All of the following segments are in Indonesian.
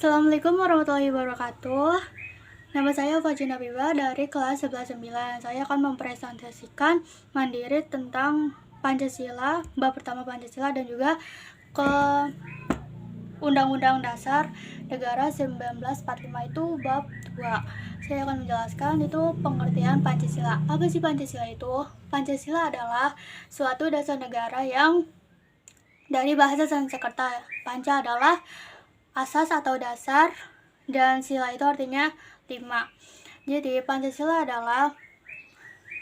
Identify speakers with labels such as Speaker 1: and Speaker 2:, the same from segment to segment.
Speaker 1: Assalamualaikum warahmatullahi wabarakatuh. Nama saya Fajin Habibah dari kelas 11-9. Saya akan mempresentasikan mandiri tentang Pancasila, bab pertama Pancasila dan juga ke Undang-Undang Dasar Negara 1945 itu bab 2. Saya akan menjelaskan itu pengertian Pancasila. Apa sih Pancasila itu? Pancasila adalah suatu dasar negara yang dari bahasa Sanskerta. Panca adalah asas atau dasar dan sila itu artinya 5. Jadi Pancasila adalah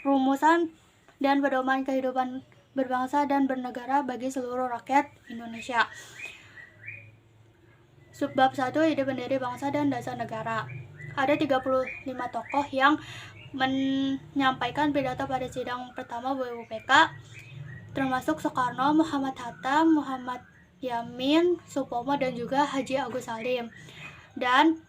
Speaker 1: rumusan dan pedoman kehidupan berbangsa dan bernegara bagi seluruh rakyat Indonesia. Subbab 1, ide pendiri bangsa dan dasar negara. Ada 35 tokoh yang menyampaikan pidato pada sidang pertama WUPK, termasuk Soekarno, Muhammad Hatta, Muhammad Yamin, Supomo, dan juga Haji Agus Salim. Dan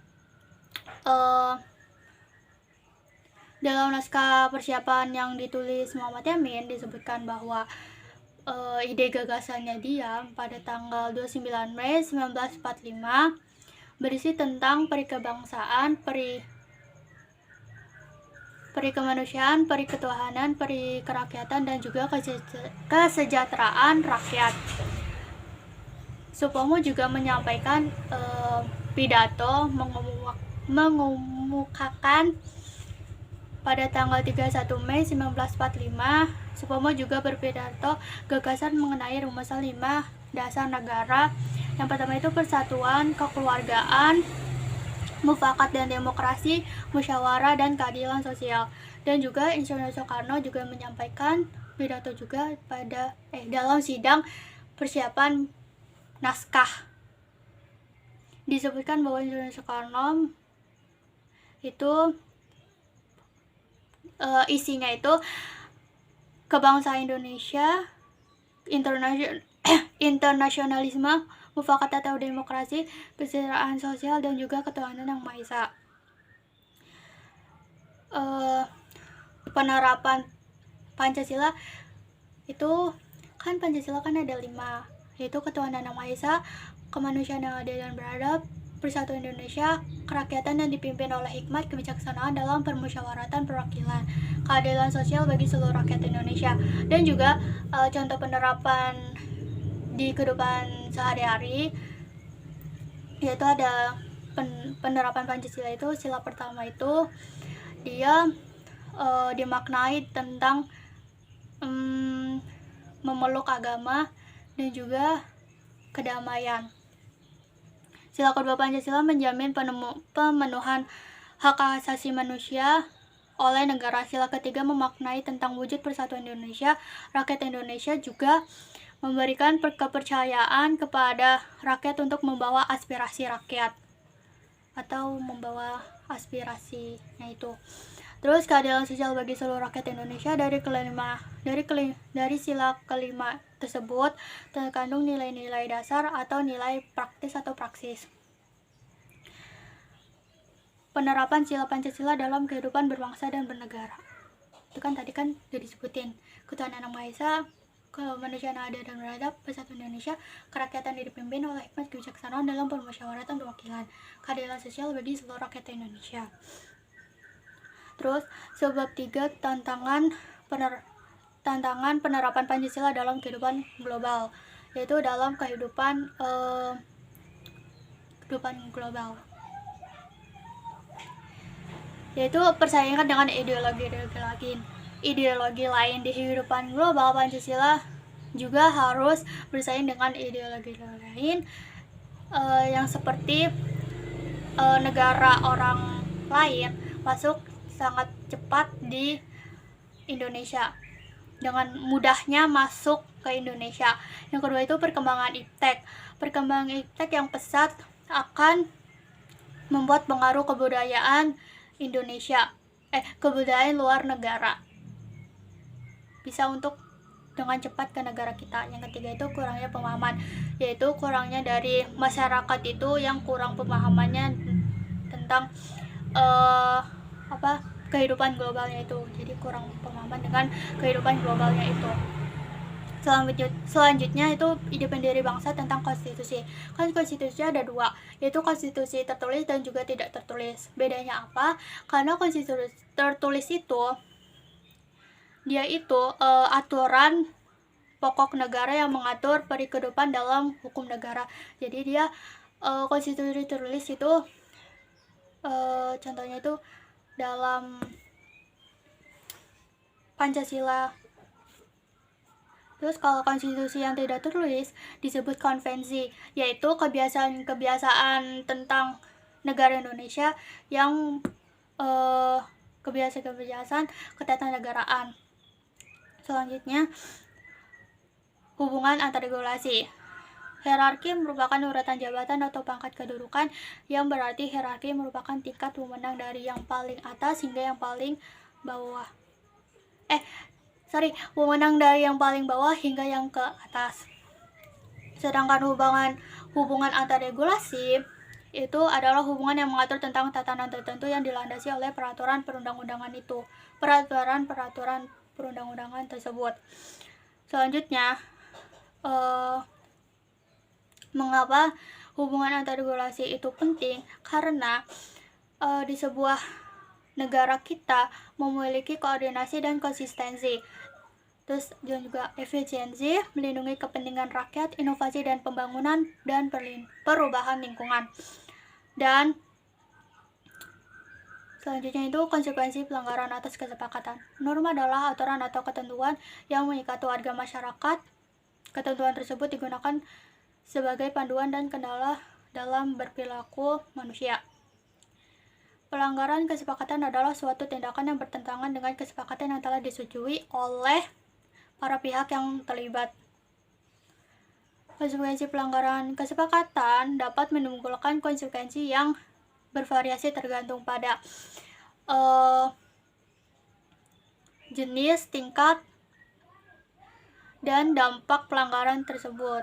Speaker 1: dalam naskah persiapan yang ditulis Muhammad Yamin disebutkan bahwa ide gagasannya dia pada tanggal 29 Mei 1945 berisi tentang perikebangsaan, perikemanusiaan, periketuhanan, perikerakyatan, dan juga kesejahteraan rakyat. Supomo juga menyampaikan pidato mengemukakan pada tanggal 31 Mei 1945. Supomo juga berpidato gagasan mengenai rumusan 5 dasar negara. Yang pertama itu persatuan, kekeluargaan, mufakat dan demokrasi, musyawarah dan keadilan sosial. Dan juga Insinyur Soekarno juga menyampaikan pidato juga pada dalam sidang persiapan naskah. Disebutkan bahwa Insinyur Soekarno itu isinya itu kebangsaan Indonesia, internasionalisme, mufakat atau demokrasi, kesejahteraan sosial, dan juga ketuhanan yang Maha Esa. Penerapan Pancasila itu kan Pancasila kan ada 5, yaitu ketuhanan yang Maha Esa, kemanusiaan yang adil dan beradab, persatuan Indonesia, kerakyatan yang dipimpin oleh hikmat, kebijaksanaan dalam permusyawaratan perwakilan, keadilan sosial bagi seluruh rakyat Indonesia. Dan juga contoh penerapan di kehidupan sehari-hari, yaitu ada penerapan Pancasila itu sila pertama itu dia dimaknai tentang memeluk agama dan juga kedamaian. Sila kedua Pancasila menjamin pemenuhan hak asasi manusia oleh negara. Sila ketiga memaknai tentang wujud persatuan Indonesia. Rakyat Indonesia juga memberikan kepercayaan kepada rakyat untuk membawa aspirasi rakyat atau membawa aspirasinya itu. Terus keadilan sosial bagi seluruh rakyat Indonesia. Dari sila kelima tersebut terkandung nilai-nilai dasar atau nilai praktis atau praksis. Penerapan sila Pancasila dalam kehidupan berbangsa dan bernegara. Itu kan tadi kan udah disebutin. Ketuhanan yang Maha Esa, kemanusiaan yang adil dan beradab, persatuan Indonesia, kerakyatan yang dipimpin oleh hikmat, kebijaksanaan dalam permusyawaratan perwakilan, keadilan sosial bagi seluruh rakyat Indonesia. Terus sebab 3, tantangan penerapan Pancasila dalam kehidupan global, yaitu dalam kehidupan global, yaitu persaingan dengan ideologi lain di kehidupan global. Pancasila juga harus bersaing dengan ideologi lain yang seperti negara orang lain masuk sangat cepat di Indonesia, dengan mudahnya masuk ke Indonesia. Yang kedua itu perkembangan iptek. Perkembangan iptek yang pesat akan membuat pengaruh kebudayaan Indonesia, kebudayaan luar negara bisa untuk dengan cepat ke negara kita. Yang ketiga itu kurangnya pemahaman, yaitu kurangnya dari masyarakat itu yang kurang pemahamannya tentang kehidupan globalnya itu. Jadi kurang pemahaman dengan kehidupan globalnya itu. Selanjutnya itu ide pendiri bangsa tentang konstitusi. Kan konstitusi ada dua, yaitu konstitusi tertulis dan juga tidak tertulis. Bedanya apa? Karena konstitusi tertulis itu dia itu aturan pokok negara yang mengatur perikedupan dalam hukum negara. Jadi dia konstitusi tertulis itu contohnya itu dalam Pancasila. Terus kalau konstitusi yang tidak tertulis disebut konvensi, yaitu kebiasaan-kebiasaan tentang negara Indonesia yang kebiasaan-kebiasaan ketatanegaraan. Selanjutnya, hubungan antar regulasi. Hierarki merupakan urutan jabatan atau pangkat kedudukan, yang berarti hierarki merupakan tingkat wewenang dari yang paling atas hingga yang paling bawah. Wewenang dari yang paling bawah hingga yang ke atas. Sedangkan hubungan antar regulasi itu adalah hubungan yang mengatur tentang tatanan tertentu yang dilandasi oleh peraturan perundang-undangan tersebut. Selanjutnya, mengapa hubungan antar regulasi itu penting? Karena di sebuah negara kita memiliki koordinasi dan konsistensi, terus juga efisiensi, melindungi kepentingan rakyat, inovasi dan pembangunan, dan perubahan lingkungan. Dan selanjutnya itu konsekuensi pelanggaran atas kesepakatan. Norma adalah aturan atau ketentuan yang mengikat warga masyarakat. Ketentuan tersebut digunakan sebagai panduan dan kendala dalam berperilaku manusia. Pelanggaran kesepakatan adalah suatu tindakan yang bertentangan dengan kesepakatan yang telah disetujui oleh para pihak yang terlibat. Konsekuensi pelanggaran kesepakatan dapat menimbulkan konsekuensi yang bervariasi tergantung pada jenis, tingkat, dan dampak pelanggaran tersebut.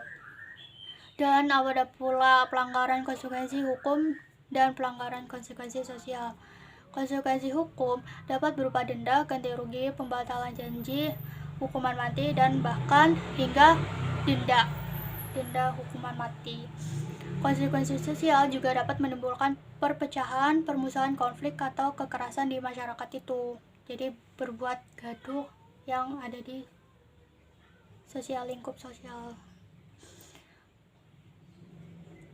Speaker 1: Dan ada pula pelanggaran konsekuensi hukum dan pelanggaran konsekuensi sosial. Konsekuensi hukum dapat berupa denda, ganti rugi, pembatalan janji, hukuman mati, dan bahkan hingga denda hukuman mati. Konsekuensi sosial juga dapat menimbulkan perpecahan, permusuhan, konflik, atau kekerasan di masyarakat itu. Jadi berbuat gaduh yang ada di lingkup sosial.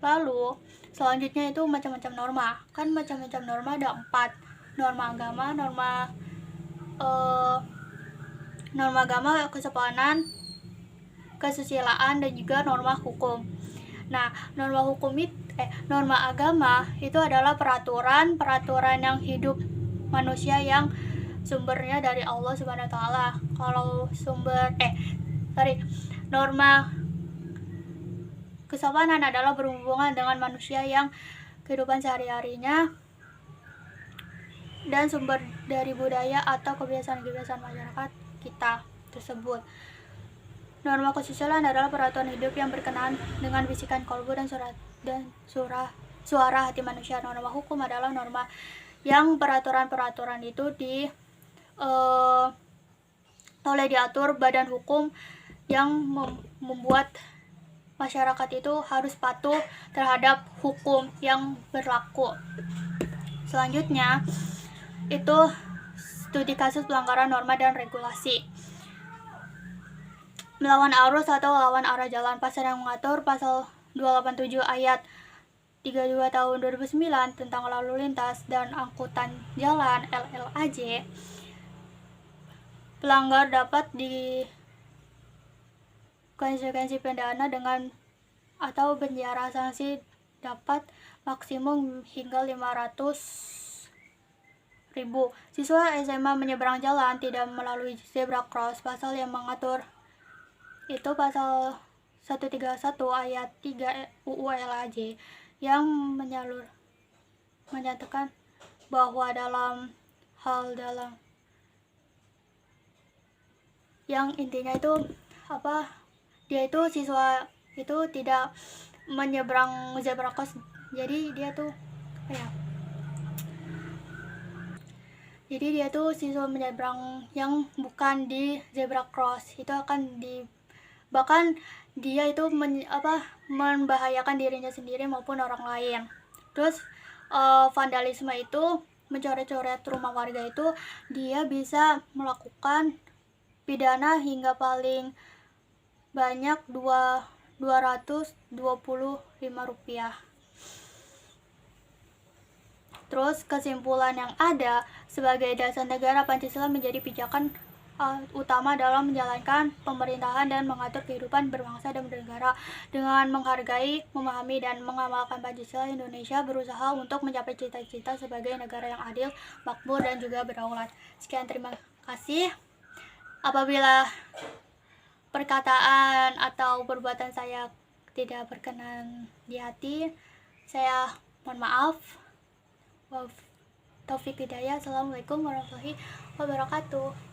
Speaker 1: Lalu selanjutnya itu macam-macam norma. Kan macam-macam norma ada 4. Norma agama, norma agama, kesopanan, kesusilaan, dan juga norma hukum. Nah, norma agama itu adalah peraturan yang hidup manusia yang sumbernya dari Allah Subhanahu wa taala. Kalau norma kesopanan adalah berhubungan dengan manusia yang kehidupan sehari-harinya dan sumber dari budaya atau kebiasaan-kebiasaan masyarakat kita tersebut. Norma kesusilaan adalah peraturan hidup yang berkenaan dengan bisikan kalbu dan suara hati manusia. Norma hukum adalah norma yang peraturan-peraturan itu oleh diatur badan hukum yang membuat masyarakat itu harus patuh terhadap hukum yang berlaku. Selanjutnya itu studi kasus pelanggaran norma dan regulasi. Melawan arus atau lawan arah jalan. Pasal yang mengatur pasal 287 ayat 32 tahun 2009 tentang lalu lintas dan angkutan jalan LLAJ. Pelanggar dapat konsekuensi pidana dengan atau penjara. Sanksi dapat maksimum hingga 500.000. Siswa SMA menyeberang jalan tidak melalui zebra cross. Pasal yang mengatur itu pasal 131 ayat 3 UU LAJ yang menyatakan bahwa yang intinya itu dia itu siswa itu tidak menyeberang zebra cross, jadi dia tuh siswa menyeberang yang bukan di zebra cross itu akan bahkan dia itu membahayakan dirinya sendiri maupun orang lain. Terus vandalisme itu mencoret-coret rumah warga itu dia bisa melakukan pidana hingga paling banyak Rp225. Terus kesimpulan yang ada, sebagai dasar negara, Pancasila menjadi pijakan utama dalam menjalankan pemerintahan dan mengatur kehidupan berbangsa dan bernegara. Dengan menghargai, memahami, dan mengamalkan Pancasila, Indonesia berusaha untuk mencapai cita-cita sebagai negara yang adil, makmur, dan juga berdaulat. Sekian, terima kasih. Apabila perkataan atau perbuatan saya tidak berkenan di hati, saya mohon maaf. Taufik Hidayah. Assalamualaikum warahmatullahi wabarakatuh.